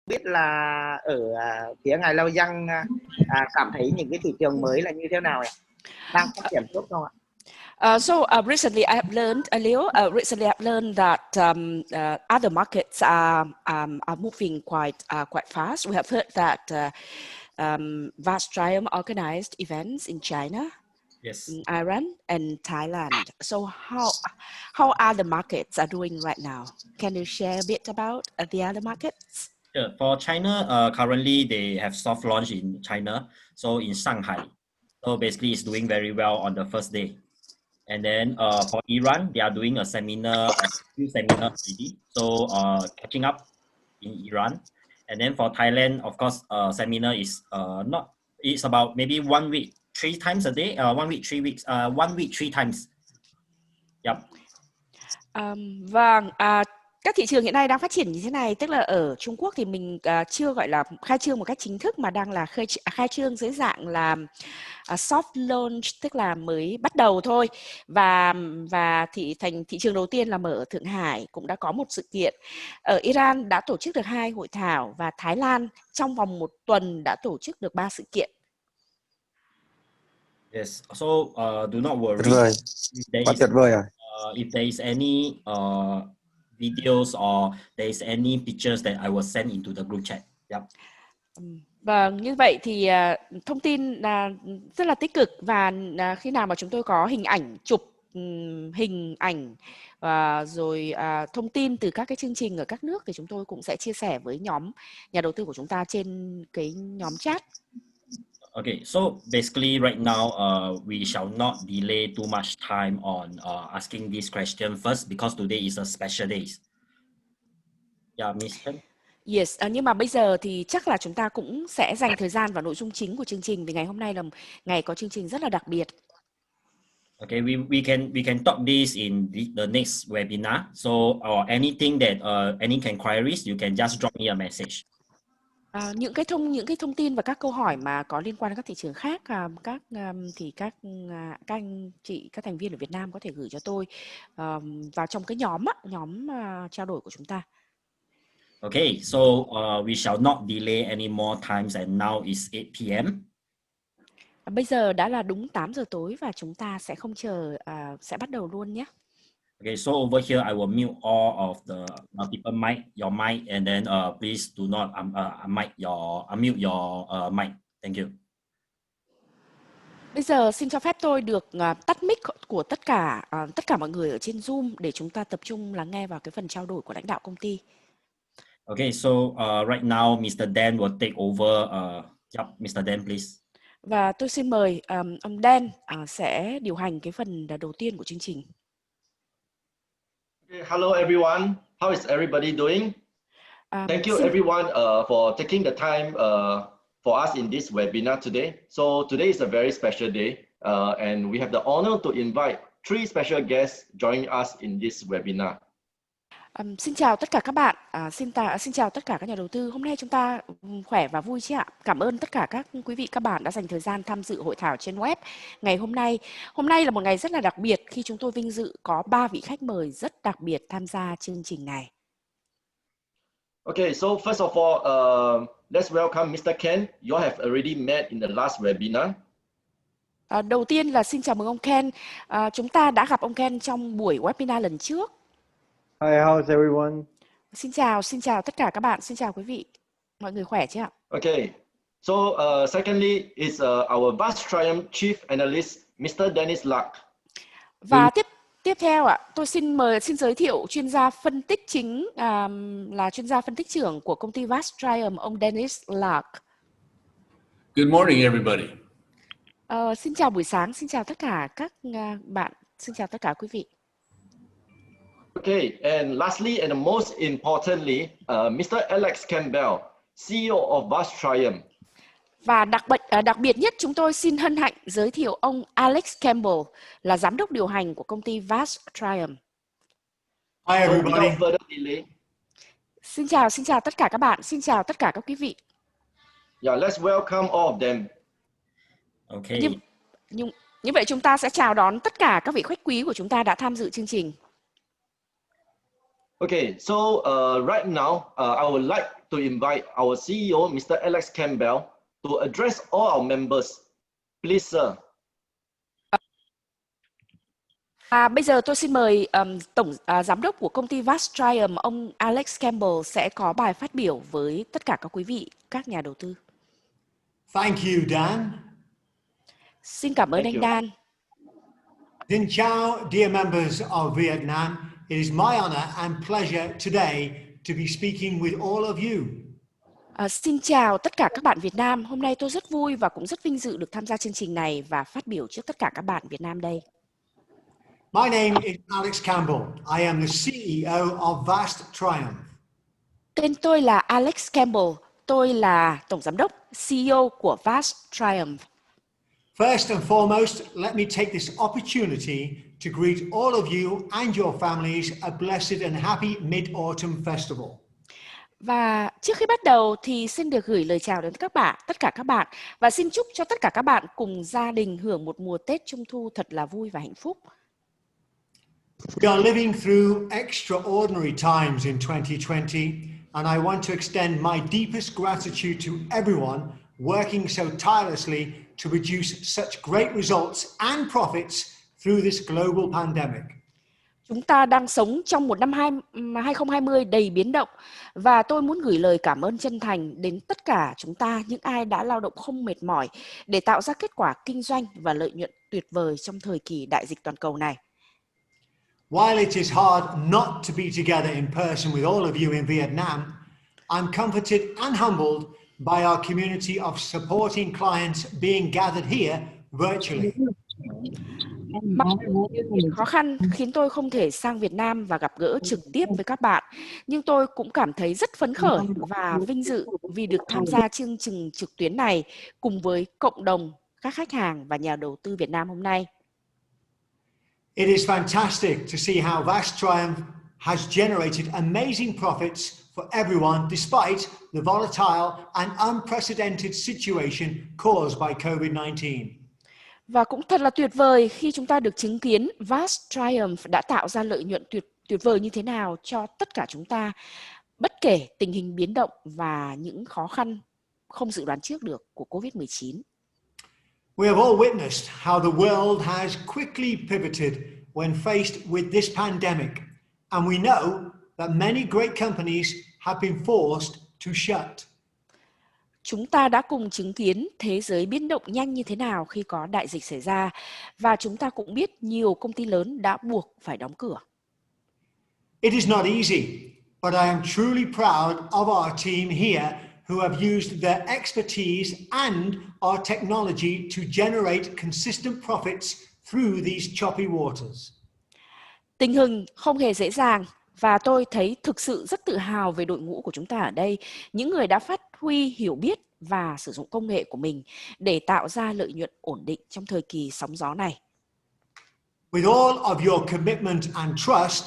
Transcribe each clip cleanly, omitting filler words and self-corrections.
biết là ở phía ngài Lâu Giang cảm thấy những cái thị trường mới là như thế nào ạ? Đang phát triển tốt không ạ? Recently, I have learned, Leo. Recently, I've learned that other markets are moving quite fast. We have heard that Vast Triumph organized events in China, Yes. Iran, and Thailand. So, how are the markets are doing right now? Can you share a bit about the other markets? Sure. For China, currently they have soft launch in China, so in Shanghai. So basically, it's doing very well on the first day. And then for Iran, they are doing a seminar, a few seminars already. So catching up in Iran. And then for Thailand, of course, seminar is it's about maybe 1 week, 3 times a day. 1 week, 3 weeks. 1 week, 3 times. Yep. Vâng, các thị trường hiện nay đang phát triển như thế này, tức là ở Trung Quốc thì mình chưa gọi là khai trương một cách chính thức mà đang là khai trương dưới dạng là soft launch, tức là mới bắt đầu thôi. Và thị trường đầu tiên là mở ở Thượng Hải, cũng đã có một sự kiện. Ở Iran đã tổ chức được 2 hội thảo, và Thái Lan trong vòng 1 tuần đã tổ chức được 3 sự kiện. Yes. So do not worry. Tuyệt vời. Quá tuyệt vời rồi. If there is any videos or there is any pictures that I will send into the group chat. Yep. Vâng, như vậy thì thông tin rất là tích cực, và khi nào mà chúng tôi có hình ảnh chụp hình ảnh rồi thông tin từ các cái chương trình ở các nước thì chúng tôi cũng sẽ chia sẻ với nhóm nhà đầu tư của chúng ta trên cái nhóm chat. Okay, so basically right now we shall not delay too much time on asking this question first, because today is a special day. Yeah, Miss Chen? Yes, nhưng mà bây giờ thì chắc là chúng ta cũng sẽ dành thời gian vào nội dung chính của chương trình, vì ngày hôm nay là ngày có chương trình rất là đặc biệt. Okay, we can talk this in the next webinar. So or anything that any inquiries, you can just drop me a message. Những cái thông tin và các câu hỏi mà có liên quan đến các thị trường khác, các anh chị, các thành viên ở Việt Nam có thể gửi cho tôi vào trong cái nhóm trao đổi của chúng ta. Okay, so we shall not delay any more times, and now is 8 p.m. Bây giờ đã là đúng 8 giờ tối và chúng ta sẽ không chờ, sẽ bắt đầu luôn nhé. Okay, so over here I will mute all of the multiple mic, your mic, and then please do not unmute your mic. Thank you. Bây giờ xin cho phép tôi được tắt mic của tất cả mọi người ở trên Zoom để chúng ta tập trung lắng nghe vào cái phần trao đổi của lãnh đạo công ty. Okay, so right now Mr. Dan will take over. Yep, Mr. Dan, please. Và tôi xin mời ông Dan sẽ điều hành cái phần đầu tiên của chương trình. Okay, hello everyone. How is everybody doing? Thank you everyone for taking the time for us in this webinar today. So today is a very special day, and we have the honor to invite 3 special guests joining us in this webinar. Xin chào tất cả các bạn, xin chào tất cả các nhà đầu tư. Hôm nay chúng ta khỏe và vui chứ ạ? Cảm ơn tất cả các quý vị các bạn đã dành thời gian tham dự hội thảo trên web ngày hôm nay. Hôm nay là một ngày rất là đặc biệt khi chúng tôi vinh dự có 3 vị khách mời rất đặc biệt tham gia chương trình này. Okay, so first of all, let's welcome Mr. Ken. You have already met in the last webinar. Đầu tiên là xin chào mừng ông Ken. Chúng ta đã gặp ông Ken trong buổi webinar lần trước. Hi, how's everyone? Xin chào tất cả các bạn, xin chào quý vị. Mọi người khỏe chứ ạ? Okay. So secondly is our Vast Triumph Chief Analyst, Mr. Dennis Luck. Và tiếp theo ạ, tôi xin giới thiệu chuyên gia phân tích chính, là chuyên gia phân tích trưởng của công ty Vast Triumph, ông Dennis Luck. Good morning, everybody. Xin chào buổi sáng, xin chào tất cả các bạn, xin chào tất cả quý vị. Okay, and lastly and most importantly, Mr. Alex Campbell, CEO of Vast Triumph. Và đặc biệt nhất, chúng tôi xin hân hạnh giới thiệu ông Alex Campbell, là giám đốc điều hành của công ty Vast Triumph. Hi, everybody. So without further delay, Xin chào tất cả các bạn, xin chào tất cả các quý vị. Yeah, let's welcome all of them. Okay. Như vậy chúng ta sẽ chào đón tất cả các vị khách quý của chúng ta đã tham dự chương trình. Okay, so right now, I would like to invite our CEO, Mr. Alex Campbell, to address all our members. Please, sir. Bây giờ tôi xin mời giám đốc của công ty Vast Triumph, ông Alex Campbell sẽ có bài phát biểu với tất cả các quý vị, các nhà đầu tư. Thank you, Dan. Xin cảm ơn anh Dan. Xin chào, dear members of Vietnam. It is my honor and pleasure today to be speaking with all of you. Xin chào tất cả các bạn Việt Nam. Hôm nay tôi rất vui và cũng rất vinh dự được tham gia chương trình này và phát biểu trước tất cả các bạn Việt Nam đây. My name is Alex Campbell. I am the CEO of Vast Triumph. Tên tôi là Alex Campbell. Tôi là tổng giám đốc CEO của Vast Triumph. First and foremost, let me take this opportunity to greet all of you and your families a blessed and happy Mid-Autumn Festival. Và trước khi bắt đầu thì xin được gửi lời chào đến tất cả các bạn và xin chúc cho tất cả các bạn cùng gia đình hưởng một mùa Tết Trung Thu thật là vui và hạnh phúc. We are living through extraordinary times in 2020, and I want to extend my deepest gratitude to everyone working so tirelessly to produce such great results and profits through this global pandemic. Chúng ta đang sống trong một năm 2020 đầy biến động và tôi muốn gửi lời cảm ơn chân thành đến tất cả chúng ta, những ai đã lao động không mệt mỏi để tạo ra kết quả kinh doanh và lợi nhuận tuyệt vời trong thời kỳ đại dịch toàn cầu này. While it is hard not to be together in person with all of you in Vietnam, I'm comforted and humbled by our community of supporting clients being gathered here virtually. Mặc dù khó khăn khiến tôi không thể sang Việt Nam và gặp gỡ trực tiếp với các bạn, nhưng tôi cũng cảm thấy rất phấn khởi và vinh dự vì được tham gia chương trình trực tuyến này cùng với cộng đồng các khách hàng và nhà đầu tư Việt Nam hôm nay. It is fantastic to see how Vast Triumph has generated amazing profits for everyone despite the volatile and unprecedented situation caused by COVID-19. Và cũng thật là tuyệt vời khi chúng ta được chứng kiến Vast Triumph đã tạo ra lợi nhuận tuyệt vời như thế nào cho tất cả chúng ta, bất kể tình hình biến động và những khó khăn không dự đoán trước được của COVID-19. We have all witnessed how the world has quickly pivoted when faced with this pandemic, and we know that many great companies have been forced to shut. Chúng ta đã cùng chứng kiến thế giới biến động nhanh như thế nào khi có đại dịch xảy ra và chúng ta cũng biết nhiều công ty lớn đã buộc phải đóng cửa. It is not easy, but I am truly proud of our team here who have used their expertise and our technology to generate consistent profits through these choppy waters. Tình hình không hề dễ dàng và tôi thấy thực sự rất tự hào về đội ngũ của chúng ta ở đây, những người đã phát huy hiểu biết và sử dụng công nghệ của mình để tạo ra lợi nhuận ổn định trong thời kỳ sóng gió này. With all of your commitment and trust,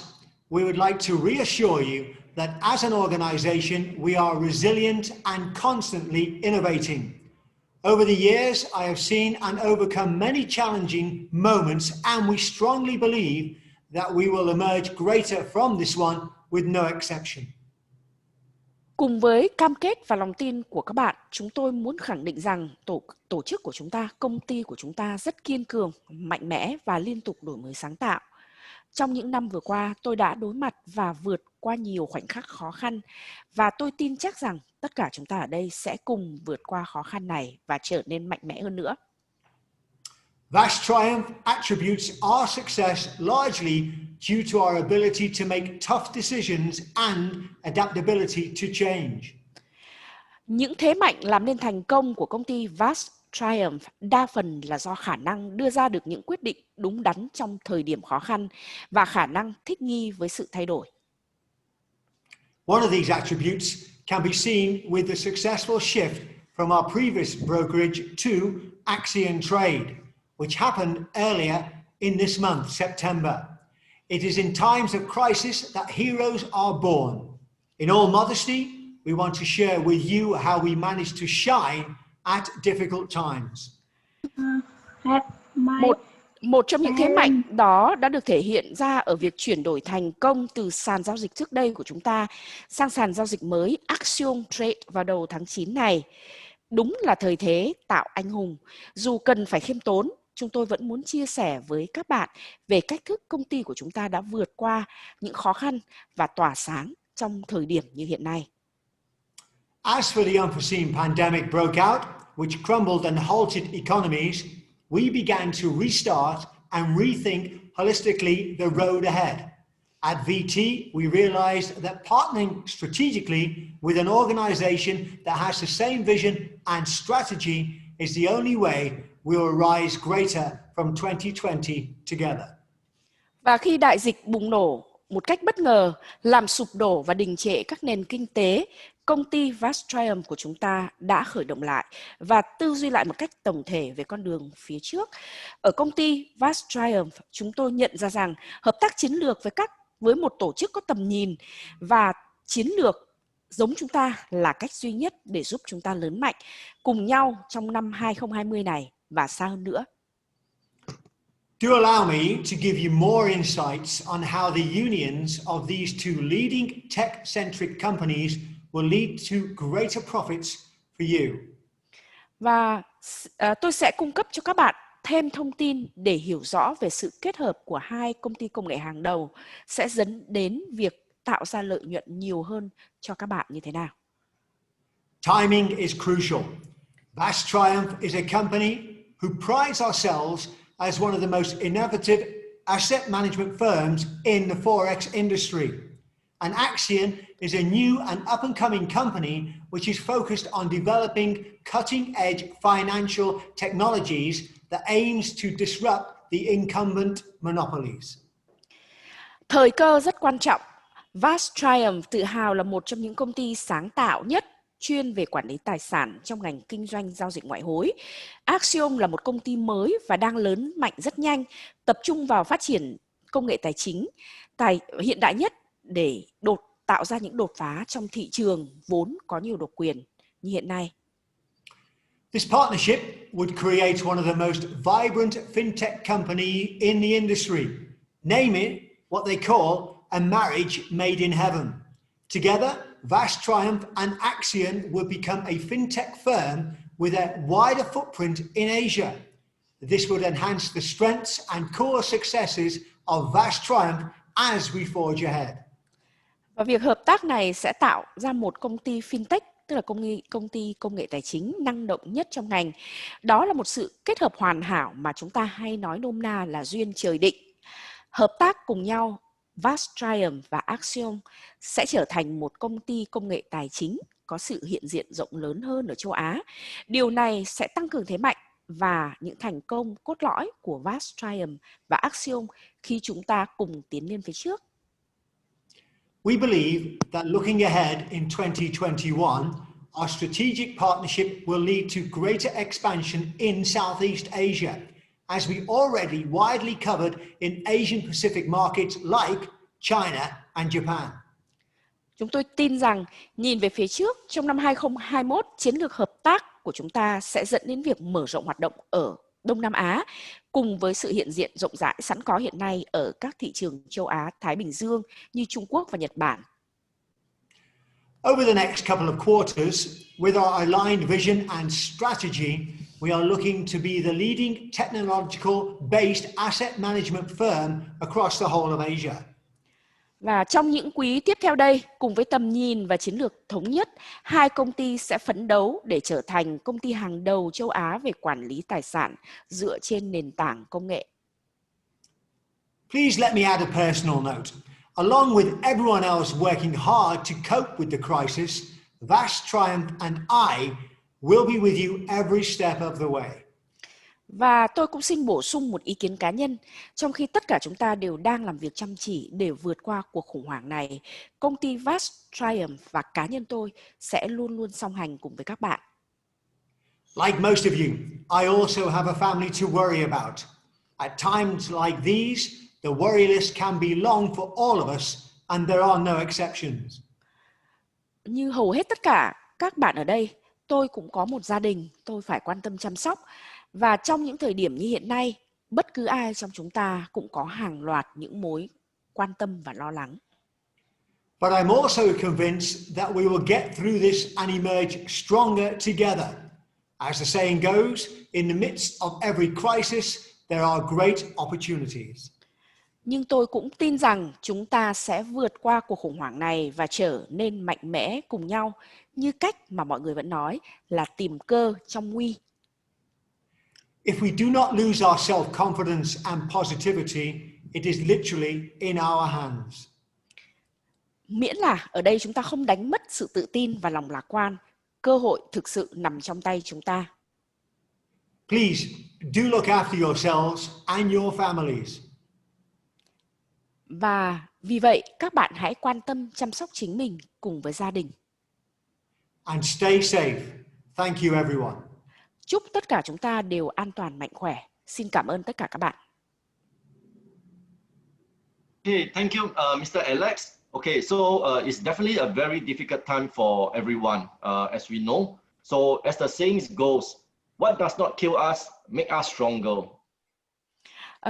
we would like to reassure you that as an organization, we are resilient and constantly innovating. Over the years, I have seen and overcome many challenging moments, and we strongly believe that we will emerge greater from this one with no exception. Cùng với cam kết và lòng tin của các bạn, chúng tôi muốn khẳng định rằng tổ chức của chúng ta, công ty của chúng ta rất kiên cường, mạnh mẽ và liên tục đổi mới sáng tạo. Trong những năm vừa qua, tôi đã đối mặt và vượt qua nhiều khoảnh khắc khó khăn và tôi tin chắc rằng tất cả chúng ta ở đây sẽ cùng vượt qua khó khăn này và trở nên mạnh mẽ hơn nữa. Vast Triumph attributes our success largely due to our ability to make tough decisions and adaptability to change. Những thế mạnh làm nên thành công của công ty Vast Triumph đa phần là do khả năng đưa ra được những quyết định đúng đắn trong thời điểm khó khăn và khả năng thích nghi với sự thay đổi. One of these attributes can be seen with the successful shift from our previous brokerage to Axion Trade, which happened earlier in this month, September. It is in times of crisis that heroes are born. In all modesty, we want to share with you how we managed to shine at difficult times. Một trong những thế mạnh đó đã được thể hiện ra ở việc chuyển đổi thành công từ sàn giao dịch trước đây của chúng ta sang sàn giao dịch mới Axiom Trade vào đầu tháng 9 này. Đúng là thời thế tạo anh hùng. Dù cần phải khiêm tốn, chúng tôi vẫn muốn chia sẻ với các bạn về cách thức công ty của chúng ta đã vượt qua những khó khăn và tỏa sáng trong thời điểm như hiện nay. As for the unforeseen pandemic broke out, which crumbled and halted economies, we began to restart and rethink holistically the road ahead. At VT, we realized that partnering strategically with an organization that has the same vision and strategy is the only way we will rise greater from 2020 together. Và khi đại dịch bùng nổ một cách bất ngờ, làm sụp đổ và đình trệ các nền kinh tế, công ty Vast Triumph của chúng ta đã khởi động lại và tư duy lại một cách tổng thể về con đường phía trước. Ở công ty Vast Triumph, chúng tôi nhận ra rằng hợp tác chiến lược với một tổ chức có tầm nhìn và chiến lược giống chúng ta là cách duy nhất để giúp chúng ta lớn mạnh cùng nhau trong năm 2020 này và xa hơn nữa. Do allow me to give you more insights on how the unions of these two leading tech-centric companies will lead to greater profits for you. Và tôi sẽ cung cấp cho các bạn thêm thông tin để hiểu rõ về sự kết hợp của hai công ty công nghệ hàng đầu sẽ dẫn đến việc tạo ra lợi nhuận nhiều hơn cho các bạn như thế nào. Timing is crucial. Vast Triumph is a company who prides ourselves as one of the most innovative asset management firms in the Forex industry. And Axiom is a new and up-and-coming company which is focused on developing cutting-edge financial technologies that aims to disrupt the incumbent monopolies. Thời cơ rất quan trọng. Vast Triumph tự hào là một trong những công ty sáng tạo nhất chuyên về quản lý tài sản trong ngành kinh doanh giao dịch ngoại hối. Axiom là một công ty mới và đang lớn mạnh rất nhanh, tập trung vào phát triển công nghệ tài chính hiện đại nhất để tạo ra những đột phá trong thị trường vốn có nhiều độc quyền như hiện nay. This partnership would create one of the most vibrant fintech company in the industry. Name it what they call a marriage made in heaven. Together, Vast Triumph and Axiom will become a fintech firm with a wider footprint in Asia. This would enhance the strengths and core successes of Vast Triumph as we forge ahead. Và việc hợp tác này sẽ tạo ra một công ty fintech, tức là công ty công nghệ tài chính năng động nhất trong ngành. Đó là một sự kết hợp hoàn hảo mà chúng ta hay nói nôm na là duyên trời định. Hợp tác cùng nhau, Vast Triumph và Axiom sẽ trở thành một công ty công nghệ tài chính có sự hiện diện rộng lớn hơn ở châu Á. Điều này sẽ tăng cường thế mạnh và những thành công cốt lõi của Vast Triumph và Axiom khi chúng ta cùng tiến lên phía trước. We believe that looking ahead in 2021, our strategic partnership will lead to greater expansion in Southeast Asia, as we already widely covered in Asian Pacific markets like China and Japan. Chúng tôi tin rằng nhìn về phía trước, trong năm 2021, chiến lược hợp tác của chúng ta sẽ dẫn đến việc mở rộng hoạt động ở Đông Nam Á, cùng với sự hiện diện rộng rãi sẵn có hiện nay ở các thị trường châu Á, Thái Bình Dương như Trung Quốc và Nhật Bản. Over the next couple of quarters, with our aligned vision and strategy, we are looking to be the leading technological-based asset management firm across the whole of Asia. Và trong những quý tiếp theo đây, cùng với tầm nhìn và chiến lược thống nhất, hai công ty sẽ phấn đấu để trở thành công ty hàng đầu châu Á về quản lý tài sản dựa trên nền tảng công nghệ. Please let me add a personal note. Along with everyone else working hard to cope with the crisis, Vast Triumph and I will be with you every step of the way. Và tôi cũng xin bổ sung một ý kiến cá nhân. Trong khi tất cả chúng ta đều đang làm việc chăm chỉ để vượt qua cuộc khủng hoảng này, công ty Vast Triumph và cá nhân tôi sẽ luôn luôn song hành cùng với các bạn. Like most of you, I also have a family to worry about. At times like these, the worry list can be long for all of us, and there are no exceptions. Như hầu hết tất cả các bạn ở đây, tôi cũng có một gia đình tôi phải quan tâm chăm sóc. Và trong những thời điểm như hiện nay, bất cứ ai trong chúng ta cũng có hàng loạt những mối quan tâm và lo lắng. But I'm also convinced that we will get through this and emerge stronger together. As the saying goes, in the midst of every crisis, there are great opportunities. Nhưng tôi cũng tin rằng chúng ta sẽ vượt qua cuộc khủng hoảng này và trở nên mạnh mẽ cùng nhau, như cách mà mọi người vẫn nói là tìm cơ trong nguy. If we do not lose our self-confidence and positivity, it is literally in our hands. Miễn là ở đây chúng ta không đánh mất sự tự tin và lòng lạc quan, cơ hội thực sự nằm trong tay chúng ta. Please do look after yourselves and your families. Và vì vậy, các bạn hãy quan tâm chăm sóc chính mình cùng với gia đình. And stay safe. Thank you everyone. Chúc tất cả chúng ta đều an toàn mạnh khỏe. Xin cảm ơn tất cả các bạn. Okay, thank you, Mr. Alex. Okay, so it's definitely a very difficult time for everyone, as we know. So as the saying goes, what does not kill us make us stronger.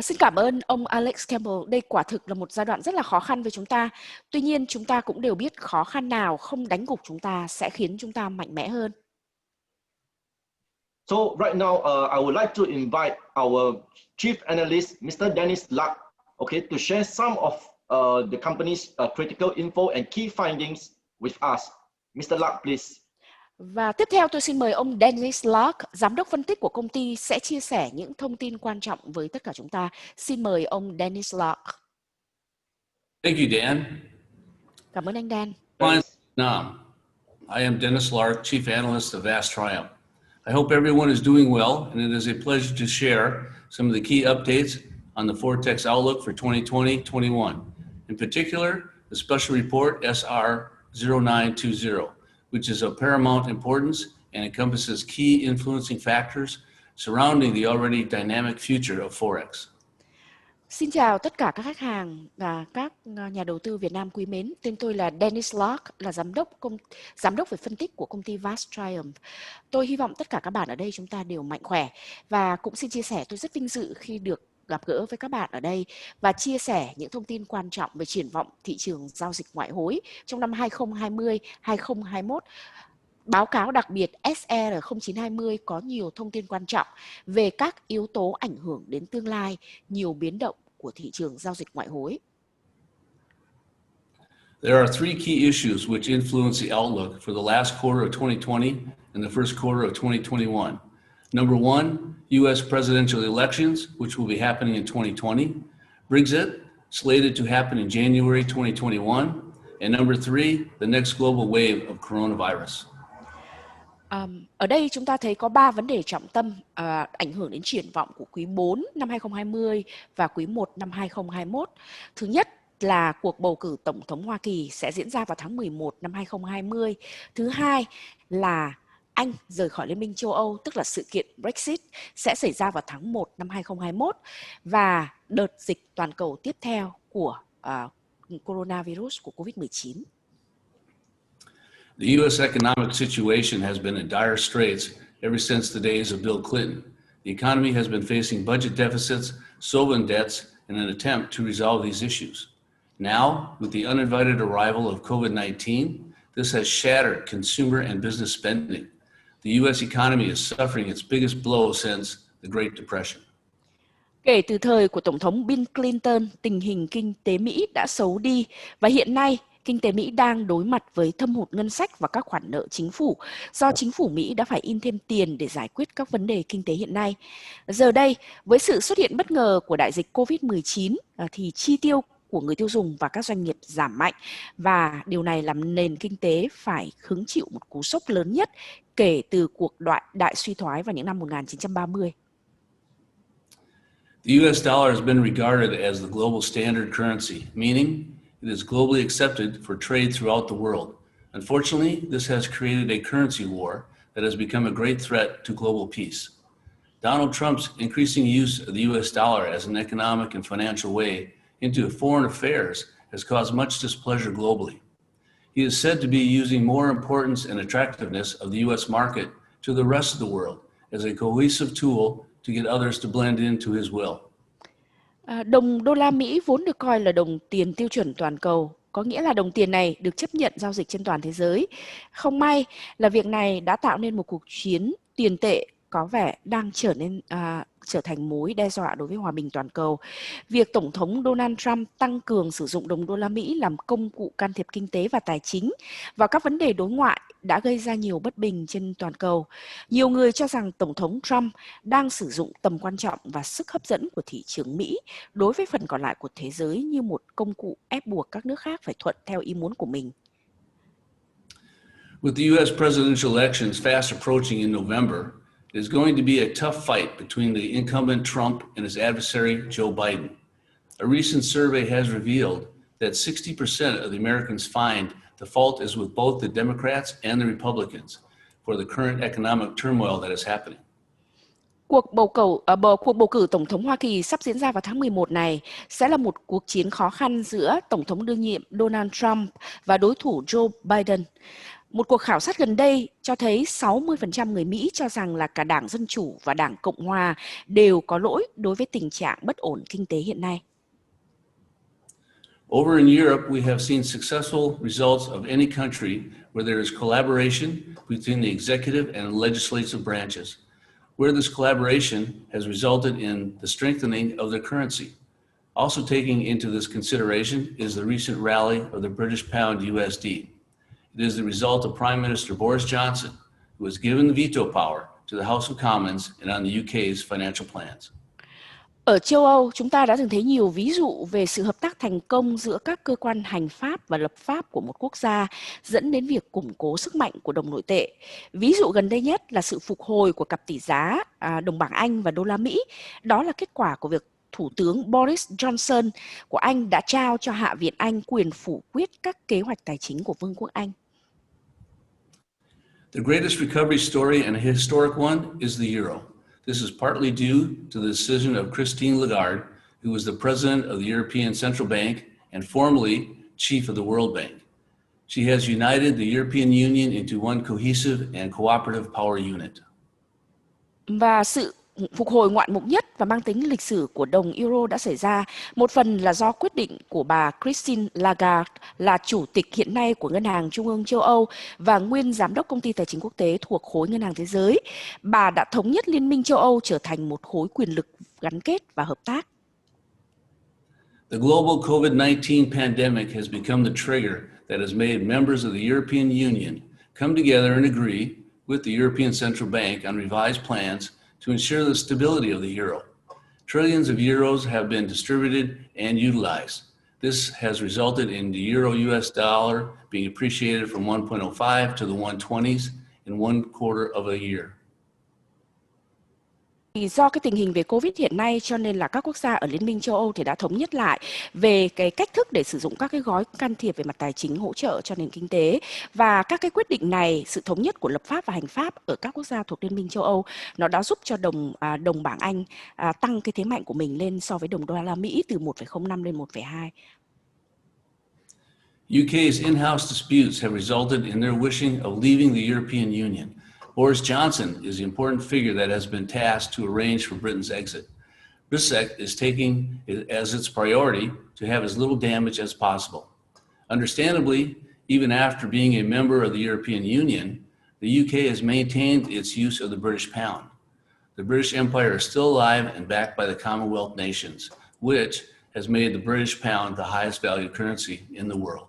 Xin cảm ơn ông Alex Campbell. Đây quả thực là một giai đoạn rất là khó khăn với chúng ta. Tuy nhiên, chúng ta cũng đều biết khó khăn nào không đánh gục chúng ta sẽ khiến chúng ta mạnh mẽ hơn. So right now, I would like to invite our chief analyst, Mr. Dennis Luck, okay, to share some of the company's critical info and key findings with us. Mr. Luck, please. Và tiếp theo tôi xin mời ông Dennis Luck, giám đốc phân tích của công ty sẽ chia sẻ những thông tin quan trọng với tất cả chúng ta. Xin mời ông Dennis Luck. Thank you, Dan. Cảm ơn anh Dan. I am Dennis Lark, Chief Analyst of Vast Triumph. I hope everyone is doing well, and it is a pleasure to share some of the key updates on the Fortex outlook for 2020-21. In particular, the special report SR0920, which is of paramount importance and encompasses key influencing factors surrounding the already dynamic future of Forex. Xin chào tất cả các khách hàng và các nhà đầu tư Việt Nam quý mến. Tên tôi là Dennis Lark, là giám đốc về phân tích của công ty Vast Triumph. Tôi hy vọng tất cả các bạn ở đây chúng ta đều mạnh khỏe và cũng xin chia sẻ tôi rất vinh dự khi được gặp gỡ với các bạn ở đây và chia sẻ những thông tin quan trọng về triển vọng thị trường giao dịch ngoại hối trong năm 2020-2021. Báo cáo đặc biệt SR0920 có nhiều thông tin quan trọng về các yếu tố ảnh hưởng đến tương lai, nhiều biến động của thị trường giao dịch ngoại hối. There are three key issues which influence the outlook for the last quarter of 2020 and the first quarter of 2021. Number one, U.S. presidential elections, which will be happening in 2020. Brexit, slated to happen in January 2021. And number three, the next global wave of coronavirus. Ở đây chúng ta thấy có 3 vấn đề trọng tâm ảnh hưởng đến triển vọng của quý 4 năm 2020 và quý 1 năm 2021. Thứ nhất là cuộc bầu cử Tổng thống Hoa Kỳ sẽ diễn ra vào tháng 11 năm 2020. Thứ hai là Anh rời khỏi Liên minh châu Âu, tức là sự kiện Brexit, sẽ xảy ra vào tháng 1 năm 2021. Và đợt dịch toàn cầu tiếp theo của coronavirus, của COVID-19. The U.S. economic situation has been in dire straits ever since the days of Bill Clinton. The economy has been facing budget deficits, sovereign debts, in an attempt to resolve these issues. Now, with the uninvited arrival of COVID-19, this has shattered consumer and business spending. The U.S. economy is suffering its biggest blow since the Great Depression. Kể từ thời của Tổng thống Bill Clinton, tình hình kinh tế Mỹ đã xấu đi và hiện nay kinh tế Mỹ đang đối mặt với thâm hụt ngân sách và các khoản nợ chính phủ do chính phủ Mỹ đã phải in thêm tiền để giải quyết các vấn đề kinh tế hiện nay. Giờ đây, với sự xuất hiện bất ngờ của đại dịch COVID-19 thì chi tiêu của người tiêu dùng và các doanh nghiệp giảm mạnh và điều này làm nền kinh tế phải hứng chịu một cú sốc lớn nhất kể từ cuộc đại suy thoái vào những năm 1930. The US dollar has been regarded as the global standard currency, meaning it is globally accepted for trade throughout the world. Unfortunately, this has created a currency war that has become a great threat to global peace. Donald Trump's increasing use of the US dollar as an economic and financial way into foreign affairs has caused much displeasure globally. He is said to be using more importance and attractiveness of the US market to the rest of the world as a cohesive tool to get others to blend into his will. Đồng đô la Mỹ vốn được coi là đồng tiền tiêu chuẩn toàn cầu, có nghĩa là đồng tiền này được chấp nhận giao dịch trên toàn thế giới. Không may là việc này đã tạo nên một cuộc chiến tiền tệ có vẻ đang trở thành mối đe dọa đối với hòa bình toàn cầu. Việc Tổng thống Donald Trump tăng cường sử dụng đồng đô la Mỹ làm công cụ can thiệp kinh tế và tài chính vào các vấn đề đối ngoại đã gây ra nhiều bất bình trên toàn cầu. Nhiều người cho rằng Tổng thống Trump đang sử dụng tầm quan trọng và sức hấp dẫn của thị trường Mỹ đối với phần còn lại của thế giới như một công cụ ép buộc các nước khác phải thuận theo ý muốn của mình. With the U.S. presidential elections fast approaching in November, there's going to be a tough fight between the incumbent Trump and his adversary, Joe Biden. A recent survey has revealed that 60% of the Americans find the fault is with both the Democrats and the Republicans for the current economic turmoil that is happening. Cuộc bầu cử Tổng thống Hoa Kỳ sắp diễn ra vào tháng 11 này sẽ là một cuộc chiến khó khăn giữa Tổng thống đương nhiệm Donald Trump và đối thủ Joe Biden. Một cuộc khảo sát gần đây cho thấy 60% người Mỹ cho rằng là cả Đảng Dân Chủ và Đảng Cộng Hòa đều có lỗi đối với tình trạng bất ổn kinh tế hiện nay. Over in Europe, we have seen successful results of any country where there is collaboration between the executive and legislative branches, where this collaboration has resulted in the strengthening of their currency. Also taking into this consideration is the recent rally of the British pound USD. It is the result of Prime Minister Boris Johnson, who has given the veto power to the House of Commons and on the UK's financial plans. Ở châu Âu, chúng ta đã từng thấy nhiều ví dụ về sự hợp tác thành công giữa các cơ quan hành pháp và lập pháp của một quốc gia dẫn đến việc củng cố sức mạnh của đồng nội tệ. Ví dụ gần đây nhất là sự phục hồi của cặp tỷ giá đồng bảng Anh và đô la Mỹ. Đó là kết quả của việc Thủ tướng Boris Johnson của Anh đã trao cho Hạ viện Anh quyền phủ quyết các kế hoạch tài chính của Vương quốc Anh. The greatest recovery story and a historic one is the euro. This is partly due to the decision of Christine Lagarde, who was the president of the European Central Bank and formerly chief of the World Bank. She has united the European Union into one cohesive and cooperative power unit. Và sự phục hồi ngoạn mục nhất và mang tính lịch sử của đồng euro đã xảy ra một phần là do quyết định của bà Christine Lagarde là chủ tịch hiện nay của Ngân hàng Trung ương châu Âu và nguyên giám đốc công ty tài chính quốc tế thuộc khối Ngân hàng Thế giới. Bà đã thống nhất Liên minh châu Âu trở thành một khối quyền lực gắn kết và hợp tác. The global COVID-19 pandemic has become the trigger that has made members of the European Union come together and agree with the European Central Bank on revised plans to ensure the stability of the euro. Trillions of euros have been distributed and utilized. This has resulted in the euro-US dollar being appreciated from 1.05 to the 120s in one quarter of a year. Do cái tình hình về Covid hiện nay cho nên là các quốc gia ở Liên minh châu Âu thì đã thống nhất lại về cái cách thức để sử dụng các cái gói can thiệp về mặt tài chính hỗ trợ cho nền kinh tế, và các cái quyết định này, sự thống nhất của lập pháp và hành pháp ở các quốc gia thuộc Liên minh châu Âu, nó đã giúp cho đồng bảng Anh tăng cái thế mạnh của mình lên so với đồng đô la Mỹ từ 1,05 lên 1,2. UK's in-house disputes have resulted in their wishing of leaving the European Union. Boris Johnson is the important figure that has been tasked to arrange for Britain's exit. Brexit is taking it as its priority to have as little damage as possible. Understandably, even after being a member of the European Union, the UK has maintained its use of the British pound. The British Empire is still alive and backed by the Commonwealth nations, which has made the British pound the highest valued currency in the world.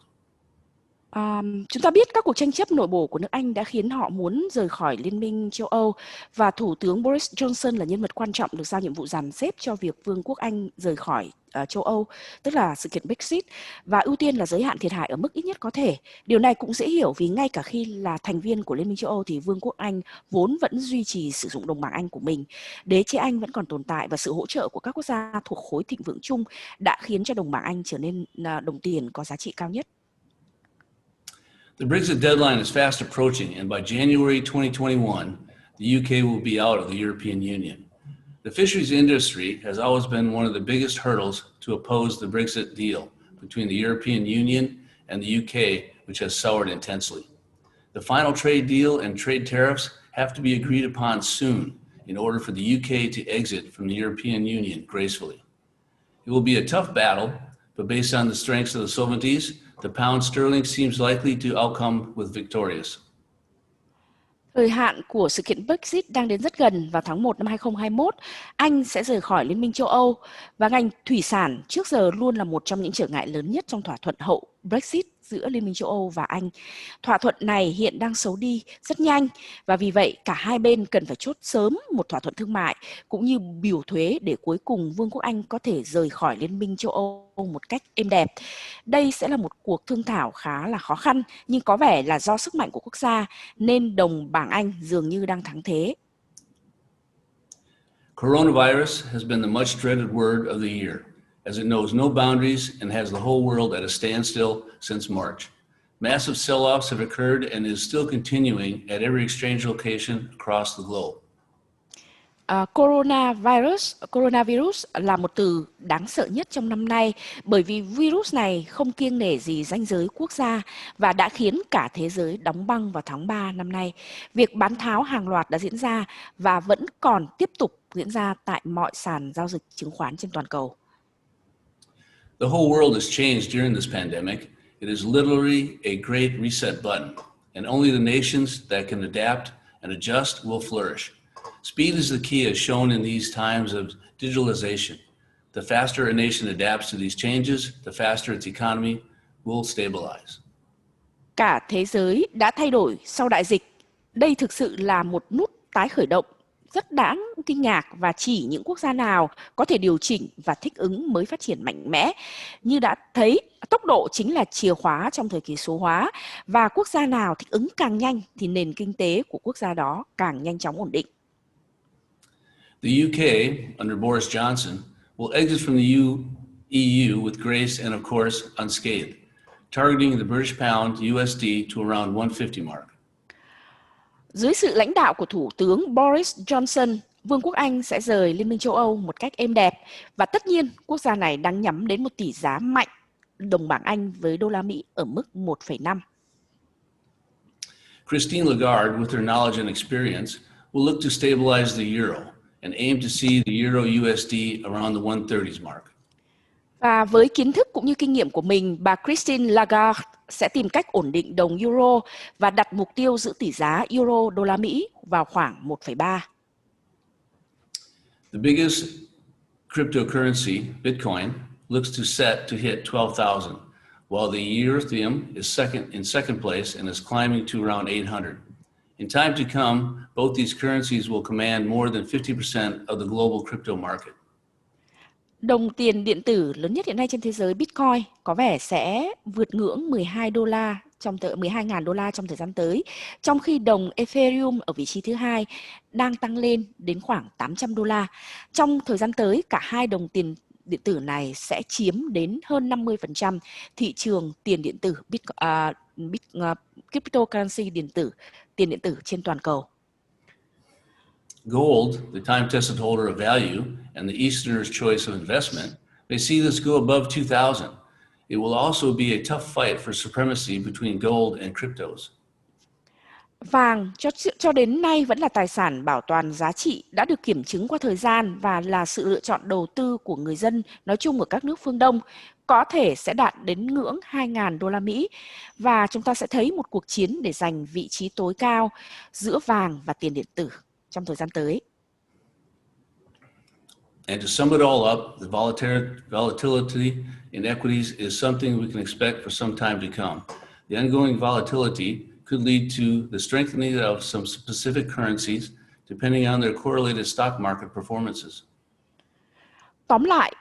Chúng ta biết các cuộc tranh chấp nội bộ của nước Anh đã khiến họ muốn rời khỏi Liên minh châu Âu, và Thủ tướng Boris Johnson là nhân vật quan trọng được giao nhiệm vụ dàn xếp cho việc Vương quốc Anh rời khỏi châu Âu, tức là sự kiện Brexit, và ưu tiên là giới hạn thiệt hại ở mức ít nhất có thể. Điều này cũng dễ hiểu vì ngay cả khi là thành viên của Liên minh châu Âu thì Vương quốc Anh vốn vẫn duy trì sử dụng đồng bảng Anh của mình. Đế chế Anh vẫn còn tồn tại và sự hỗ trợ của các quốc gia thuộc khối thịnh vượng chung đã khiến cho đồng bảng Anh trở nên đồng tiền có giá trị cao nhất. The Brexit deadline is fast approaching, and by January 2021, the UK will be out of the European Union. The fisheries industry has always been one of the biggest hurdles to oppose the Brexit deal between the European Union and the UK, which has soured intensely. The final trade deal and trade tariffs have to be agreed upon soon in order for the UK to exit from the European Union gracefully. It will be a tough battle, but based on the strengths of the sovereignties, the pound sterling seems likely to outcome with victorious. Thời hạn của sự kiện Brexit đang đến rất gần. Vào tháng 1 năm 2021, Anh sẽ rời khỏi Liên minh châu Âu và ngành thủy sản trước giờ luôn là một trong những trở ngại lớn nhất trong thỏa thuận hậu Brexit giữa Liên minh châu Âu và Anh. Thỏa thuận này hiện đang xấu đi rất nhanh và vì vậy cả hai bên cần phải chốt sớm một thỏa thuận thương mại cũng như biểu thuế để cuối cùng Vương quốc Anh có thể rời khỏi Liên minh châu Âu một cách êm đẹp. Đây sẽ là một cuộc thương thảo khá là khó khăn nhưng có vẻ là do sức mạnh của quốc gia nên đồng bảng Anh dường như đang thắng thế. Coronavirus has been the much dreaded word of the year, as it knows no boundaries and has the whole world at a standstill since March. Massive sell-offs have occurred and is still continuing at every exchange location across the globe. Coronavirus là một từ đáng sợ nhất trong năm nay bởi vì virus này không kiêng nể gì ranh giới quốc gia và đã khiến cả thế giới đóng băng vào tháng 3 năm nay. Việc bán tháo hàng loạt đã diễn ra và vẫn còn tiếp tục diễn ra tại mọi sàn giao dịch chứng khoán trên toàn cầu. The whole world has changed during this pandemic. It is literally a great reset button, and only the nations that can adapt and adjust will flourish. Speed is the key as shown in these times of digitalization. The faster a nation adapts to these changes, the faster its economy will stabilize. Cả thế giới đã thay đổi sau đại dịch. Đây thực sự là một nút tái khởi động rất đáng kinh ngạc và chỉ những quốc gia nào có thể điều chỉnh và thích ứng mới phát triển mạnh mẽ. Như đã thấy, tốc độ chính là chìa khóa trong thời kỳ số hóa và quốc gia nào thích ứng càng nhanh thì nền kinh tế của quốc gia đó càng nhanh chóng ổn định. The UK, under Boris Johnson, will exit from the EU with grace and, of course, unscathed, targeting the British pound USD to around 150 mark. Dưới sự lãnh đạo của Thủ tướng Boris Johnson, Vương quốc Anh sẽ rời Liên minh châu Âu một cách êm đẹp và tất nhiên quốc gia này đang nhắm đến một tỷ giá mạnh đồng bảng Anh với đô la Mỹ ở mức 1,5. Christine Lagarde, with her knowledge and experience, will look to stabilize the euro and aim to see the euro USD around the 130s mark. Và với kiến thức cũng như kinh nghiệm của mình, bà Christine Lagarde sẽ tìm cách ổn định đồng euro và đặt mục tiêu giữ tỷ giá euro đô la Mỹ vào khoảng 1,3. The biggest cryptocurrency, Bitcoin, looks to set to hit 12,000, while the Ethereum is in second place and is climbing to around 800. In time to come, both these currencies will command more than 50% of the global crypto market. Đồng tiền điện tử lớn nhất hiện nay trên thế giới Bitcoin có vẻ sẽ vượt ngưỡng 12.000 đô la trong thời gian tới, trong khi đồng Ethereum ở vị trí thứ hai đang tăng lên đến khoảng 800 đô la. Trong thời gian tới, cả hai đồng tiền điện tử này sẽ chiếm đến hơn 50% thị trường tiền điện tử, cryptocurrency tiền điện tử trên toàn cầu. Gold, the time-tested holder of value and the Easterner's choice of investment, may see this go above 2,000. It will also be a tough fight for supremacy between gold and cryptos. Vàng cho đến nay vẫn là tài sản bảo toàn giá trị đã được kiểm chứng qua thời gian và là sự lựa chọn đầu tư của người dân nói chung ở các nước phương Đông, có thể sẽ đạt đến ngưỡng 2.000 đô la Mỹ và chúng ta sẽ thấy một cuộc chiến để giành vị trí tối cao giữa vàng và tiền điện tử trong thời gian tới. And to sum it all up, the volatility in equities is something we can expect for some time to come. The ongoing volatility could lead to the strengthening of some specific currencies depending on their correlated stock market performances. Tóm lại,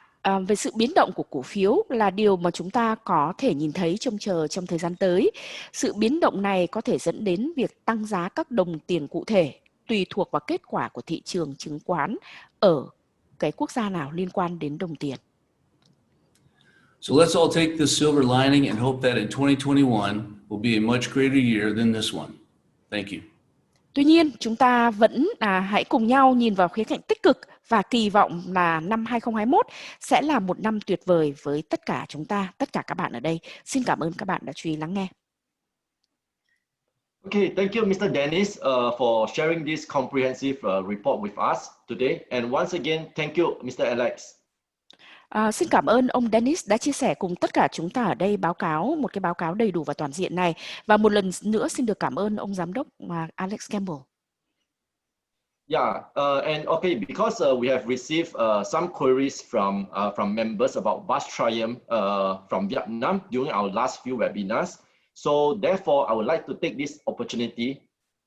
về sự biến động của cổ phiếu là điều mà chúng ta có thể nhìn thấy trông chờ trong thời gian tới. Sự biến động này có thể dẫn đến việc tăng giá các đồng tiền cụ thể tùy thuộc vào kết quả của thị trường chứng khoán ở cái quốc gia nào liên quan đến đồng tiền. So let's all take this silver lining and hope that in 2021 will be a much greater year than this one. Thank you. Tuy nhiên, chúng ta vẫn hãy cùng nhau nhìn vào khía cạnh tích cực và kỳ vọng là năm 2021 sẽ là một năm tuyệt vời với tất cả chúng ta, tất cả các bạn ở đây. Xin cảm ơn các bạn đã chú ý lắng nghe. Okay, thank you, Mr. Dennis, for sharing this comprehensive report with us today. And once again, thank you, Mr. Alex. Xin cảm ơn ông Dennis đã chia sẻ cùng tất cả chúng ta ở đây một cái báo cáo đầy đủ và toàn diện này. Và một lần nữa xin được cảm ơn ông giám đốc Alex Campbell. Yeah, and okay, because we have received some queries from members about Vast Triumph from Vietnam during our last few webinars. So therefore, I would like to take this opportunity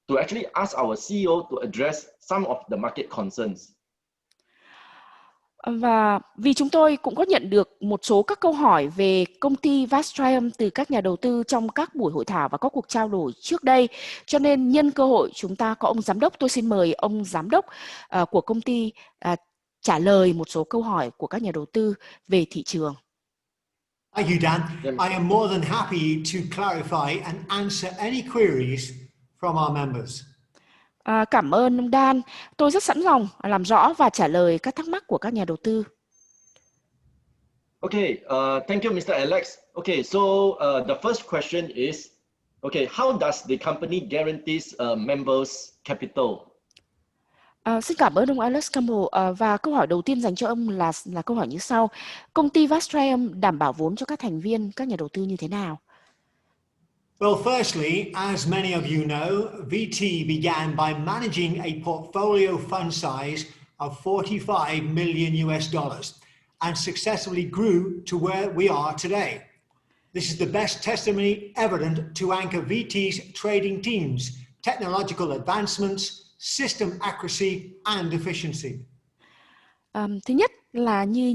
to actually ask our CEO to address some of the market concerns. Và vì chúng tôi cũng có nhận được một số các câu hỏi về công ty Vast Triumph từ các nhà đầu tư trong các buổi hội thảo và các cuộc trao đổi trước đây, cho nên nhân cơ hội chúng ta có ông giám đốc, tôi xin mời ông giám đốc của công ty trả lời một số câu hỏi của các nhà đầu tư về thị trường. Thank you, Dan. I am more than happy to clarify and answer any queries from our members. Cảm ơn ông Dan. Tôi rất sẵn lòng làm rõ và trả lời các thắc mắc của các nhà đầu tư. Okay, thank you, Mr. Alex. Okay, so the first question is, okay, how does the company guarantees members' capital? Xin cảm ơn ông Alex Campbell. Và câu hỏi đầu tiên dành cho ông là câu hỏi như sau. Công ty Vast Triumph đảm bảo vốn cho các thành viên, các nhà đầu tư như thế nào? Well, firstly, as many of you know, VT began by managing a portfolio fund size of 45 million US dollars and successfully grew to where we are today. This is the best testimony evident to anchor VT's trading teams, technological advancements, system accuracy and efficiency. Thứ nhất là như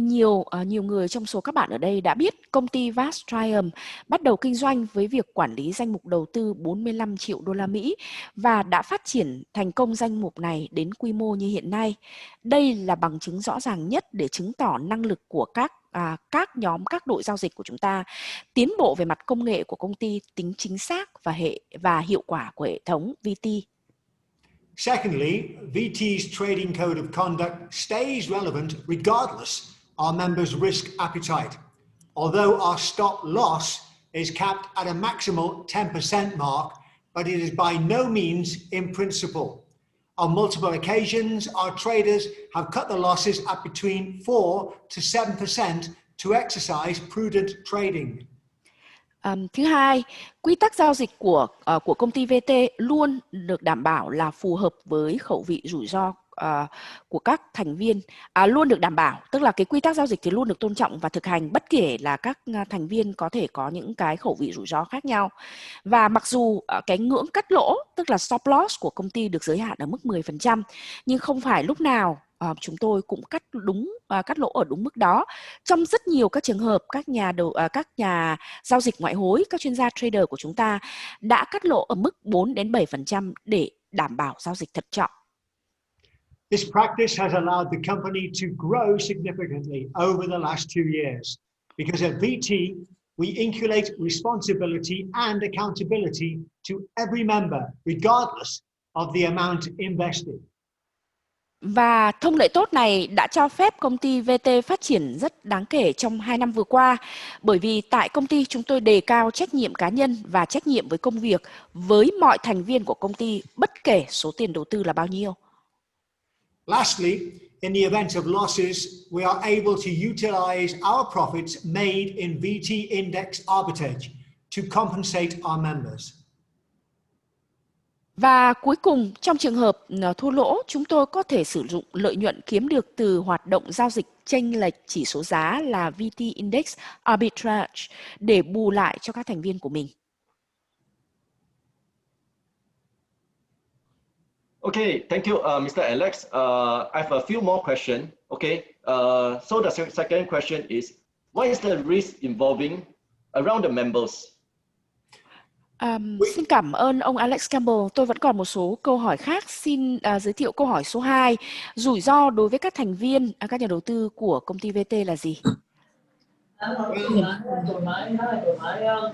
nhiều người trong số các bạn ở đây đã biết, công ty Vast Triumph bắt đầu kinh doanh với việc quản lý danh mục đầu tư 45 triệu đô la Mỹ và đã phát triển thành công danh mục này đến quy mô như hiện nay. Đây là bằng chứng rõ ràng nhất để chứng tỏ năng lực của các đội giao dịch của chúng ta, tiến bộ về mặt công nghệ của công ty, tính chính xác và hiệu quả của hệ thống VT. Secondly, VT's trading code of conduct stays relevant regardless our members' risk appetite. Although our stop loss is capped at a maximal 10% mark, but it is by no means in principle. On multiple occasions, our traders have cut the losses at between 4 to 7% to exercise prudent trading. Thứ hai, quy tắc giao dịch của công ty VT luôn được đảm bảo là phù hợp với khẩu vị rủi ro của các thành viên, luôn được đảm bảo, tức là cái quy tắc giao dịch thì luôn được tôn trọng và thực hành bất kể là các thành viên có thể có những cái khẩu vị rủi ro khác nhau. Và mặc dù cái ngưỡng cắt lỗ, tức là stop loss của công ty được giới hạn ở mức 10%, nhưng không phải lúc nào chúng tôi cũng cắt lỗ ở đúng mức đó. Trong rất nhiều các trường hợp, các nhà giao dịch ngoại hối, các chuyên gia trader của chúng ta đã cắt lỗ ở mức 4 đến 7% để đảm bảo giao dịch thận trọng. This practice has allowed the company to grow significantly over the last 2 years. Because at VT, we inculcate responsibility and accountability to every member, regardless of the amount invested. Và thông lệ tốt này đã cho phép công ty VT phát triển rất đáng kể trong 2 năm vừa qua, bởi vì tại công ty chúng tôi đề cao trách nhiệm cá nhân và trách nhiệm với công việc với mọi thành viên của công ty, bất kể số tiền đầu tư là bao nhiêu. Lastly, in the event of losses, we are able to utilize our profits made in VT Index Arbitrage to compensate our members. Và cuối cùng, trong trường hợp thua lỗ, chúng tôi có thể sử dụng lợi nhuận kiếm được từ hoạt động giao dịch chênh lệch chỉ số giá là VT Index Arbitrage để bù lại cho các thành viên của mình. Okay, thank you, Mr. Alex. I have a few more questions. Okay, so the second question is, what is the risk involving around the members? Xin cảm ơn ông Alex Campbell. Tôi vẫn còn một số câu hỏi khác. Xin giới thiệu câu hỏi số 2. Rủi ro đối với các thành viên, các nhà đầu tư của công ty VT là gì?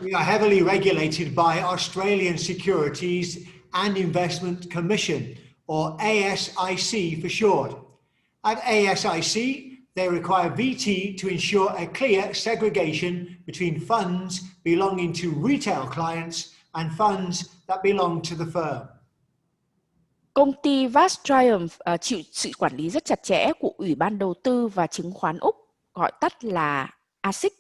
We are heavily regulated by Australian Securities and Investment Commission, or ASIC for short. At ASIC, they require VT to ensure a clear segregation between funds belonging to retail clients and funds that belong to the firm. Công ty Vast Triumph chịu sự quản lý rất chặt chẽ của Ủy ban Đầu tư và Chứng khoán Úc, gọi tắt là ASIC.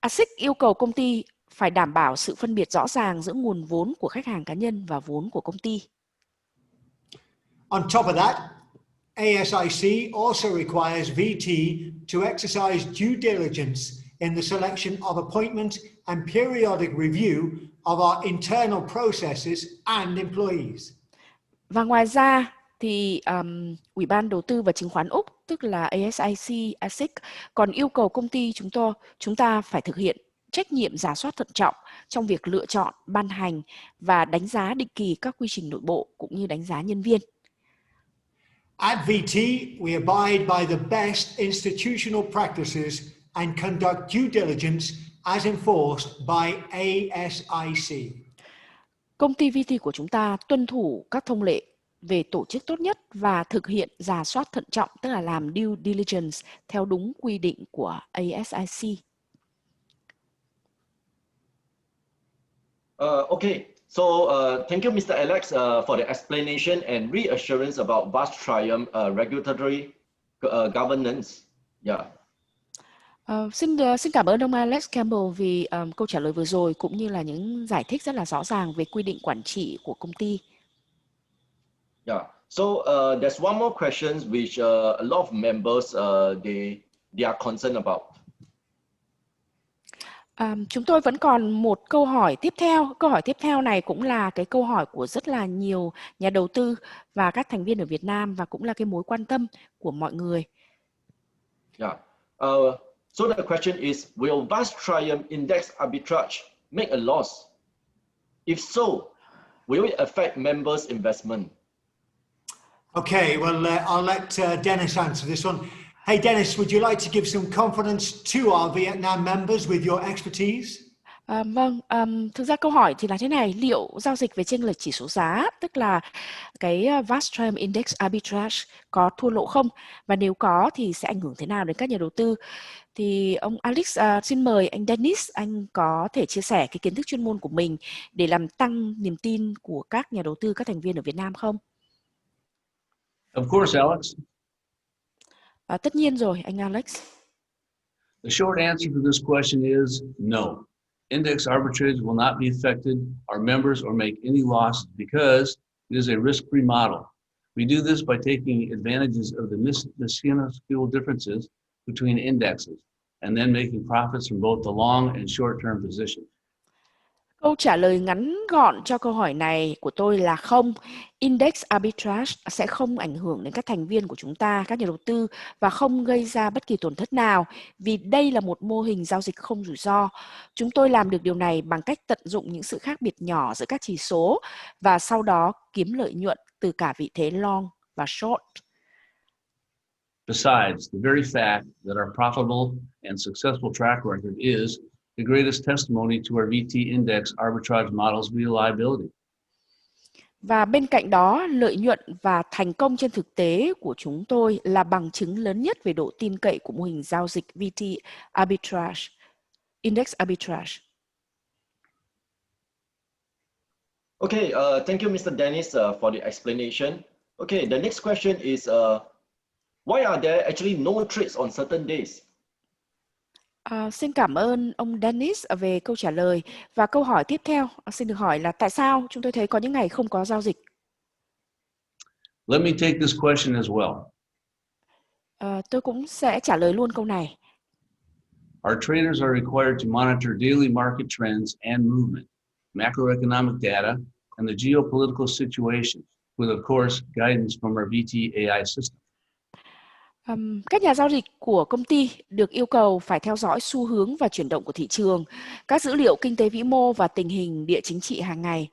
ASIC yêu cầu công ty phải đảm bảo sự phân biệt rõ ràng giữa nguồn vốn của khách hàng cá nhân và vốn của công ty. On top of that, ASIC also requires VT to exercise due diligence in the selection of appointment and periodic review of our internal processes and employees. Và ngoài ra thì Ủy ban Đầu tư và Chứng khoán Úc, tức là ASIC còn yêu cầu công ty chúng ta phải thực hiện trách nhiệm rà soát thận trọng trong việc lựa chọn, ban hành và đánh giá định kỳ các quy trình nội bộ cũng như đánh giá nhân viên. At VT, we abide by the best institutional practices and conduct due diligence as enforced by ASIC. Công ty VT của chúng ta tuân thủ các thông lệ về tổ chức tốt nhất và thực hiện rà soát thận trọng, tức là làm due diligence theo đúng quy định của ASIC. Okay, so thank you, Mr. Alex, for the explanation and reassurance about Vast Triumph regulatory governance. Yeah. Xin cảm ơn ông Alex Campbell vì câu trả lời vừa rồi cũng như là những giải thích rất là rõ ràng về quy định quản trị của công ty. Yeah. So there's one more question which a lot of members they are concerned about. Chúng tôi vẫn còn một câu hỏi tiếp theo. Câu hỏi tiếp theo này cũng là cái câu hỏi của rất là nhiều nhà đầu tư và các thành viên ở Việt Nam và cũng là cái mối quan tâm của mọi người. Yeah. So the question is, will Vast Triumph Index Arbitrage make a loss? If so, will it affect members' investment? Okay, well, I'll let Dennis answer this one. Hey, Dennis, would you like to give some confidence to our Vietnam members with your expertise? Thực ra câu hỏi thì là thế này, liệu giao dịch về chênh lệch chỉ số giá, tức là cái Vast Triumph Index Arbitrage có thua lỗ không? Và nếu có thì sẽ ảnh hưởng thế nào đến các nhà đầu tư? Thì ông Alex xin mời anh Dennis, anh có thể chia sẻ cái kiến thức chuyên môn của mình để làm tăng niềm tin của các nhà đầu tư, các thành viên ở Việt Nam không? Of course, Alex. Tất nhiên rồi, anh Alex. The short answer to this question is no. Index arbitrage will not be affected our members or make any losses because it is a risk-free model. We do this by taking advantages of the minuscule differences between indexes and then making profits from both the long and short-term positions. Câu trả lời ngắn gọn cho câu hỏi này của tôi là không. Index arbitrage sẽ không ảnh hưởng đến các thành viên của chúng ta, các nhà đầu tư và không gây ra bất kỳ tổn thất nào vì đây là một mô hình giao dịch không rủi ro. Chúng tôi làm được điều này bằng cách tận dụng những sự khác biệt nhỏ giữa các chỉ số và sau đó kiếm lợi nhuận từ cả vị thế long và short. Besides, the very fact that our profitable and successful track record is the greatest testimony to our VT index arbitrage model's reliability. Và bên cạnh đó, lợi nhuận và thành công trên thực tế của chúng tôi là bằng chứng lớn nhất về độ tin cậy của mô hình giao dịch VT arbitrage, index arbitrage. Okay, thank you, Mr. Dennis, for the explanation. Okay, the next question is, why are there actually no trades on certain days? Xin cảm ơn ông Dennis về câu trả lời. Và câu hỏi tiếp theo xin được hỏi là tại sao chúng tôi thấy có những ngày không có giao dịch? Let me take this question as well. Tôi cũng sẽ trả lời luôn câu này. Our traders are required to monitor daily market trends and movement, macroeconomic data, and the geopolitical situation, with, of course, guidance from our VT AI system. Các nhà giao dịch của công ty được yêu cầu phải theo dõi xu hướng và chuyển động của thị trường, các dữ liệu kinh tế vĩ mô và tình hình địa chính trị hàng ngày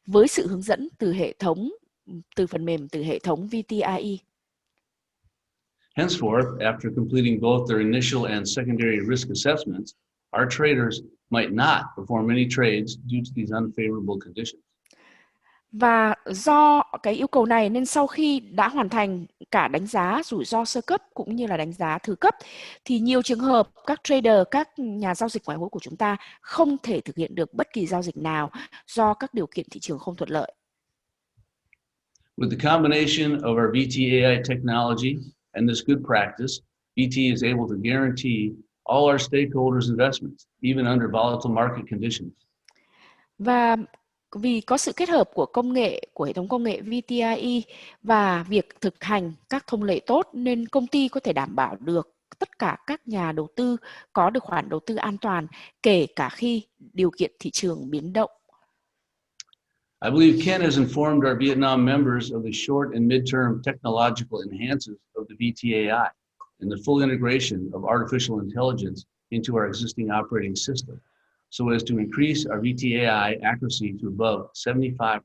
với sự hướng dẫn từ phần mềm từ hệ thống VTAI. Henceforth, after completing both their initial and secondary risk assessments, our traders might not perform any trades due to these unfavorable conditions. Và do cái yêu cầu này nên sau khi đã hoàn thành cả đánh giá rủi ro sơ cấp cũng như là đánh giá thứ cấp, thì nhiều trường hợp các trader, các nhà giao dịch ngoại hối của chúng ta không thể thực hiện được bất kỳ giao dịch nào do các điều kiện thị trường không thuận lợi. With the combination of our VTAI technology and this good practice, VT is able to guarantee all our stakeholders' investments, even under volatile market conditions. Và vì có sự kết hợp của công nghệ, của hệ thống công nghệ VTAI và việc thực hành các thông lệ tốt, nên công ty có thể đảm bảo được tất cả các nhà đầu tư có được khoản đầu tư an toàn, kể cả khi điều kiện thị trường biến động. I believe Ken has informed our Vietnam members of the short and mid-term technological enhances of the VTAI and the full integration of artificial intelligence into our existing operating system, so as to increase our VTAI accuracy to above 75%.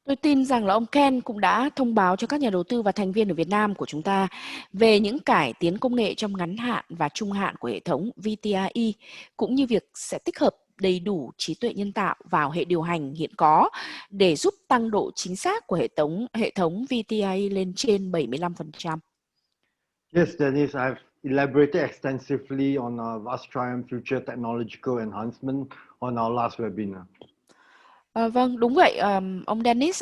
Tôi tin rằng là ông Ken cũng đã thông báo cho các nhà đầu tư và thành viên ở Việt Nam của chúng ta về những cải tiến công nghệ trong ngắn hạn và trung hạn của hệ thống VTAI, cũng như việc sẽ tích hợp đầy đủ trí tuệ nhân tạo vào hệ điều hành hiện có để giúp tăng độ chính xác của hệ thống VTAI lên trên 75%. Yes, Dennis, I've elaborated extensively on Vast Triumph future technological enhancement on our last webinar. Vâng, đúng vậy, ông Dennis,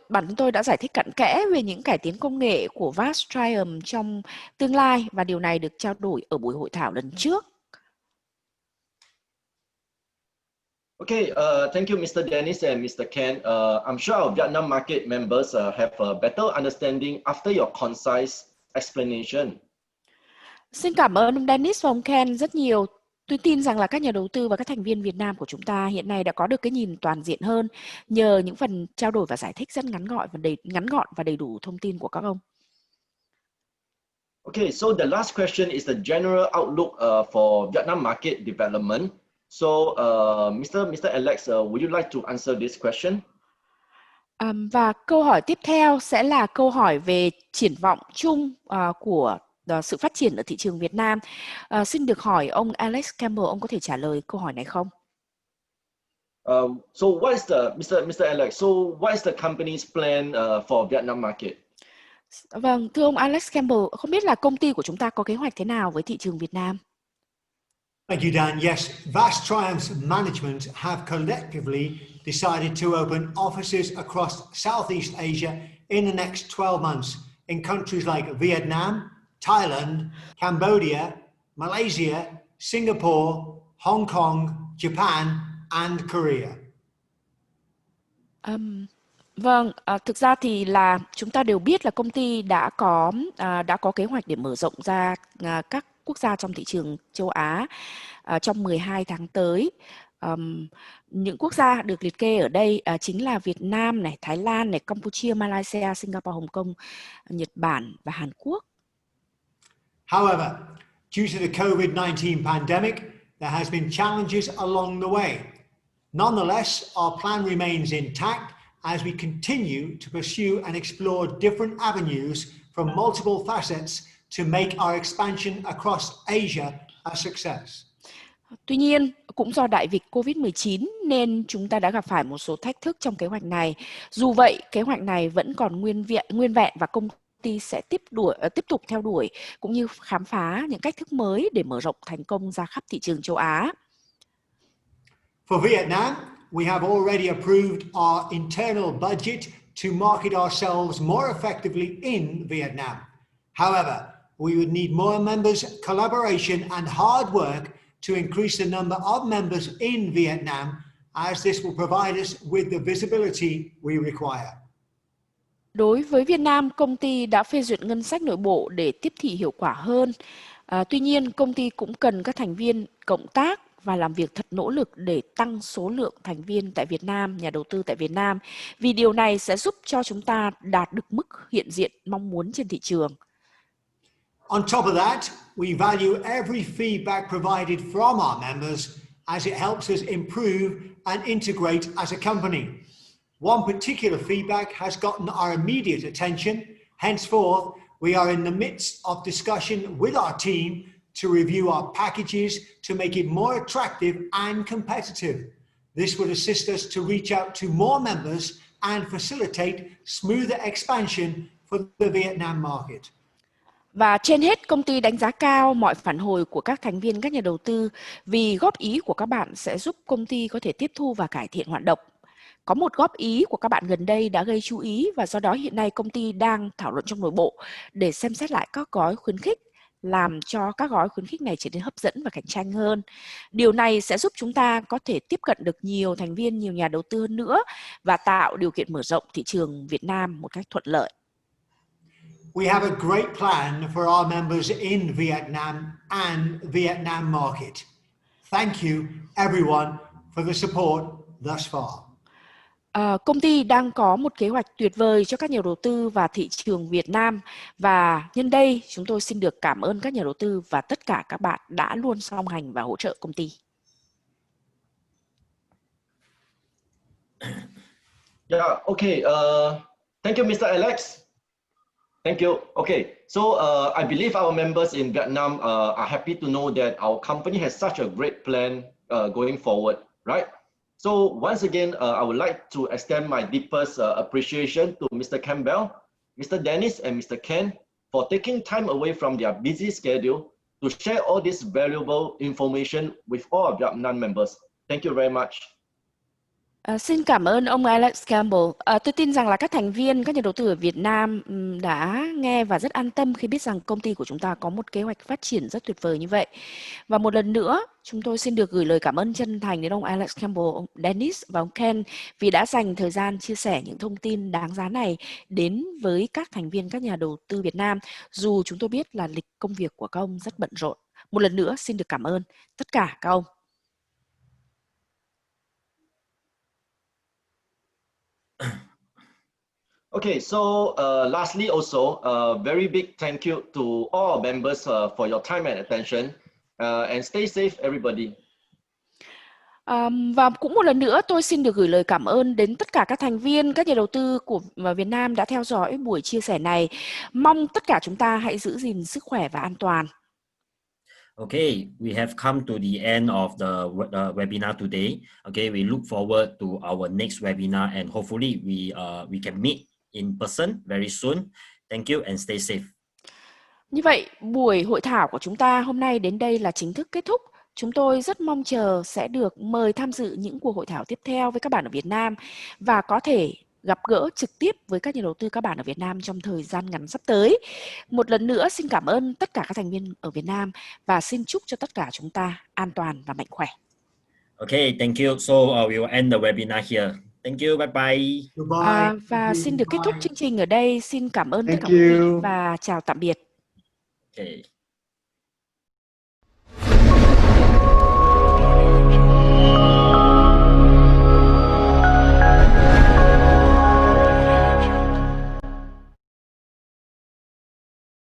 bản thân tôi đã giải thích cặn kẽ về những cải tiến công nghệ của Vast Triumph trong tương lai, và điều này được trao đổi ở buổi hội thảo lần trước. Okay, thank you, Mr. Dennis and Mr. Ken. I'm sure our Vietnam market members have a better understanding after your concise explanation. Xin cảm ơn ông Dennis và ông Ken rất nhiều. Tôi tin rằng là các nhà đầu tư và các thành viên Việt Nam của chúng ta hiện nay đã có được cái nhìn toàn diện hơn nhờ những phần trao đổi và giải thích rất ngắn gọn và đầy đủ thông tin của các ông. Okay, so the last question is the general outlook for Vietnam market development. So, Mr. Alex, would you like to answer this question? Và câu hỏi tiếp theo sẽ là câu hỏi về triển vọng chung của sự phát triển ở thị trường Việt Nam. Xin được hỏi ông Alex Campbell, ông có thể trả lời câu hỏi này không? So what is the Mr. Alex? So what is the company's plan for Vietnam market? Vâng, thưa ông Alex Campbell, không biết là công ty của chúng ta có kế hoạch thế nào với thị trường Việt Nam? Thank you, Dan. Yes, Vast Triumph's management have collectively decided to open offices across Southeast Asia in the next 12 months in countries like Vietnam, Thailand, Cambodia, Malaysia, Singapore, Hong Kong, Japan, and Korea. Vâng, thực ra thì là chúng ta đều biết là công ty đã có kế hoạch để mở rộng ra các quốc gia trong thị trường châu Á trong 12 tháng tới. Những quốc gia được liệt kê ở đây chính là Việt Nam này, Thái Lan này, Campuchia, Malaysia, Singapore, Hồng Kông, Nhật Bản và Hàn Quốc. However, due to the COVID-19 pandemic, there has been challenges along the way. Nonetheless, our plan remains intact as we continue to pursue and explore different avenues from multiple facets to make our expansion across Asia a success. Tuy nhiên, cũng do đại dịch COVID-19 nên chúng ta đã gặp phải một số thách thức trong kế hoạch này. Dù vậy, kế hoạch này vẫn còn nguyên vẹn và công ty sẽ tiếp tục theo đuổi cũng như khám phá những cách thức mới để mở rộng thành công ra khắp thị trường châu Á. For Vietnam, we have already approved our internal budget to market ourselves more effectively in Vietnam. However, we would need more members' collaboration and hard work to increase the number of members in Vietnam, as this will provide us with the visibility we require. Đối với Việt Nam, công ty đã phê duyệt ngân sách nội bộ để tiếp thị hiệu quả hơn. Tuy nhiên, công ty cũng cần các thành viên cộng tác và làm việc thật nỗ lực để tăng số lượng thành viên tại Việt Nam, nhà đầu tư tại Việt Nam, vì điều này sẽ giúp cho chúng ta đạt được mức hiện diện mong muốn trên thị trường. On top of that, we value every feedback provided from our members as it helps us improve and integrate as a company. One particular feedback has gotten our immediate attention. Henceforth, we are in the midst of discussion with our team to review our packages to make it more attractive and competitive. This would assist us to reach out to more members and facilitate smoother expansion for the Vietnam market. Và trên hết, công ty đánh giá cao mọi phản hồi của các thành viên, các nhà đầu tư, vì góp ý của các bạn sẽ giúp công ty có thể tiếp thu và cải thiện hoạt động. Có một góp ý của các bạn gần đây đã gây chú ý và do đó hiện nay công ty đang thảo luận trong nội bộ để xem xét lại các gói khuyến khích, làm cho các gói khuyến khích này trở nên hấp dẫn và cạnh tranh hơn. Điều này sẽ giúp chúng ta có thể tiếp cận được nhiều thành viên, nhiều nhà đầu tư hơn nữa và tạo điều kiện mở rộng thị trường Việt Nam một cách thuận lợi. We have a great plan for our members in Vietnam and Vietnam market. Thank you everyone for the support thus far. Công ty đang có một kế hoạch tuyệt vời cho các nhà đầu tư và thị trường Việt Nam và nhân đây chúng tôi xin được cảm ơn các nhà đầu tư và tất cả các bạn đã luôn song hành và hỗ trợ công ty. Yeah, okay. Thank you, Mr. Alex. Thank you. Okay, so I believe our members in Vietnam are happy to know that our company has such a great plan going forward, right? So once again, I would like to extend my deepest appreciation to Mr. Campbell, Mr. Dennis, and Mr. Ken for taking time away from their busy schedule to share all this valuable information with all of Vietnam members. Thank you very much. Xin cảm ơn ông Alex Campbell. Tôi tin rằng là các thành viên, các nhà đầu tư ở Việt Nam đã nghe và rất an tâm khi biết rằng công ty của chúng ta có một kế hoạch phát triển rất tuyệt vời như vậy. Và một lần nữa, chúng tôi xin được gửi lời cảm ơn chân thành đến ông Alex Campbell, ông Dennis và ông Ken vì đã dành thời gian chia sẻ những thông tin đáng giá này đến với các thành viên, các nhà đầu tư Việt Nam, dù chúng tôi biết là lịch công việc của các ông rất bận rộn. Một lần nữa, xin được cảm ơn tất cả các ông. Okay, so lastly also, very big thank you to all our members for your time and attention, and stay safe everybody. Và cũng một lần nữa tôi xin được gửi lời cảm ơn đến tất cả các thành viên, các nhà đầu tư của Việt Nam đã theo dõi buổi chia sẻ này. Mong tất cả chúng ta hãy giữ gìn sức khỏe và an toàn. Okay, we have come to the end of the webinar today. Okay, we look forward to our next webinar and hopefully we can meet in person very soon. Thank you and stay safe. Như vậy, buổi hội thảo của chúng ta hôm nay đến đây là chính thức kết thúc. Chúng tôi rất mong chờ sẽ được mời tham dự những cuộc hội thảo tiếp theo với các bạn ở Việt Nam và có thể gặp gỡ trực tiếp với các nhà đầu tư các bạn ở Việt Nam trong thời gian ngắn sắp tới. Một lần nữa xin cảm ơn tất cả các thành viên ở Việt Nam và xin chúc cho tất cả chúng ta an toàn và mạnh khỏe. Okay, thank you. So we will end the webinar here. Thank you. Bye bye. Và xin được kết thúc chương trình ở đây. Xin cảm ơn tất cả quý vị và chào tạm biệt. Okay.